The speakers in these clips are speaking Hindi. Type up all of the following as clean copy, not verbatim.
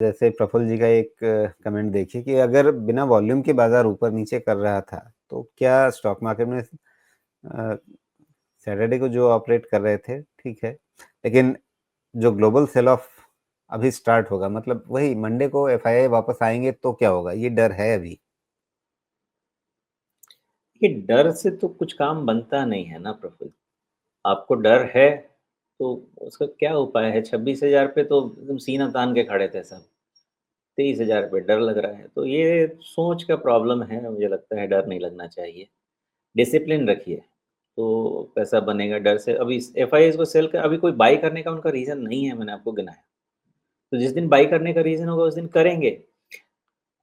जैसे प्रफुल्ल जी का एक कमेंट देखिए कि अगर बिना वॉल्यूम के बाज़ार ऊपर-नीचे कर रहा था, तो क्या स्टॉक मार्केट में सैटरडे को जो ऑपरेट कर रहे थे, ठीक है। लेकिन जो ग्लोबल सेल ऑफ अभी स्टार्ट होगा मतलब वही मंडे को एफआईआई वापस आएँगे तो क्या होगा? ये डर है अभी। ये डर से तो कुछ काम बनता नहीं है ना प्रफुल्ल। आपको डर है, तो उसका क्या उपाय है? 26,000 पे तो एकदम सीना तान के खड़े थे सब। 23,000 पे डर लग रहा है। तो ये सोच का प्रॉब्लम है, मुझे लगता है डर नहीं लगना चाहिए। डिसिप्लिन रखिए, तो पैसा बनेगा डर से। अभी एफआईआईज़ को सेल कर अभी कोई बाय करने का उनका रीज़न नहीं है, मैंने आपको गिनाया। तो जिस दिन बाय करने का रीज़न होगा, उस दिन करेंगे।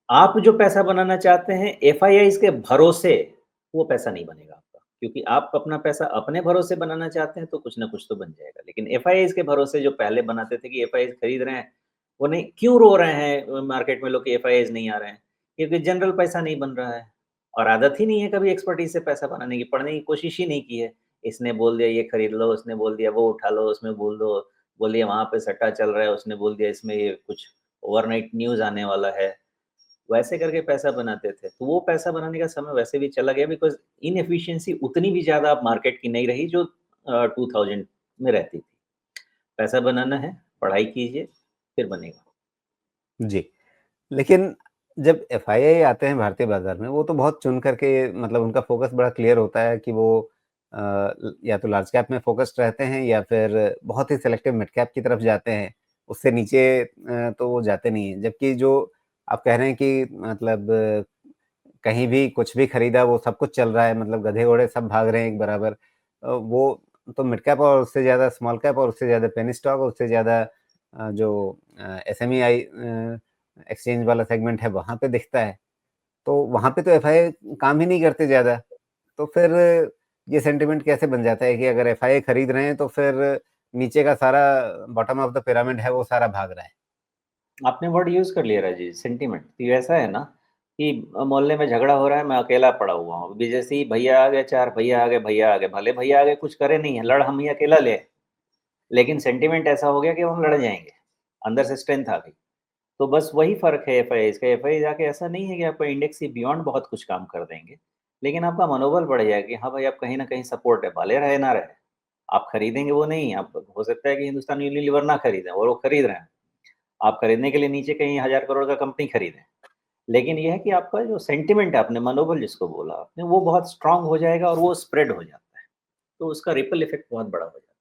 आप जो पैसा बनाना चाहते हैं एफआईआईज़ के भरोसे, वो पैसा नहीं बनेगा आपका। क्योंकि आप अपना पैसा अपने भरोसे बनाना चाहते हैं, तो कुछ ना कुछ तो बन जाएगा। लेकिन एफआईआईज़ के भरोसे जो पहले बनाते थे कि एफआईआईज़ खरीद रहे हैं, वो नहीं क्यों रो रहे हैं मार्केट में लोग कि एफआईआईज़ नहीं आ रहे हैं? क्योंकि जनरल पैसा नहीं बन रहा है और आदत ही नहीं है कभी एक्सपर्टीज़ से पैसा बनाने की, पढ़ने की कोशिश ही नहीं की है। इसने बोल दिया ये खरीद लो, उसने बोल दिया वो उठा लो, उसमें बोल दो, बोलिए वहाँ पे सट्टा चल रहा है, उसने बोल दिया इसमें ये कुछ ओवरनाइट न्यूज़ आने वाला है। वैसे करके पैसा बनाते थे। तो वो पैसा बनाने का समय वैसे भी चला गया बिकॉज़ इनएफिशिएंसी उतनी भी ज़्यादा अब मार्केट की नहीं रही जो 2000 में रहती थी। पैसा बनाना है, पढ़ाई कीजिए, फिर बनेगा। जी। लेकिन जब एफआईआई आते हैं भारतीय बाज़ार में, वो तो बहुत चुन करके मतलब उनका फ़ोकस बड़ा क्लियर होता है कि वो या तो लार्ज कैप में फ़ोकस्ड रहते हैं या फिर बहुत ही सिलेक्टिव मिड कैप की तरफ जाते हैं। उससे नीचे तो वो जाते नहीं हैं। जबकि जो आप कह रहे हैं कि मतलब कहीं भी कुछ भी खरीदा वो सब कुछ चल रहा है मतलब गधे-घोड़े सब भाग रहे हैं एक बराबर। वो तो मिड कैप और उससे ज़्यादा स्मॉल कैप और उससे ज़्यादा पेनी स्टॉक और उससे ज़्यादा जो एसएमईआई एक्सचेंज वाला सेगमेंट है वहाँ पे दिखता है। तो वहाँ पे तो एफआईआई काम ही नहीं करते ज़्यादा। तो फिर ये सेंटिमेंट कैसे बन जाता है कि अगर एफआईआई खरीद रहे हैं तो फिर नीचे का सारा बॉटम ऑफ द पिरामिड है वो सारा भाग रहा है। आपने वर्ड यूज़ कर लिया राजीव, सेंटिमेंट। तो ये ऐसा है ना कि मोहल्ले में झगड़ा हो रहा है, मैं अकेला पड़ा हुआ हूँ। अभी जैसे ही भैया आ गए, 4 भैया आ गए, भैया आ गए। भले भैया आ गए कुछ करे नहीं है, लड़ हम ही अकेला ले आए। लेकिन सेंटिमेंट ऐसा हो गया कि हम लड़ जाएँगे। अंदर से स्ट्रेंथ आ गई। तो बस वही फ़र्क है एफआईआईज़ का। एफआईआई जाके ऐसा नहीं है कि आपका इंडेक्स से बियॉन्ड बहुत कुछ काम कर देंगे, लेकिन आपका मनोबल बढ़ जाएगा कि हाँ भाई, आप कहीं न कहीं सपोर्ट है, भले रहे ना रहे। आप खरीदेंगे वो नहीं, आप हो सकता है कि हिंदुस्तान यूनिलीवर ना खरीदें और वो खरीद रहे हैं। आप खरीदने के लिए नीचे कहीं हज़ार करोड़ का कंपनी खरीदें। लेकिन ये है कि आपका जो सेंटिमेंट है, आपने मनोबल जिसको बोला आपने, वो बहुत स्ट्रॉन्ग हो जाएगा और वो स्प्रेड हो जाता है। तो उसका रिपल इफ़ेक्ट बहुत बड़ा हो जाता है।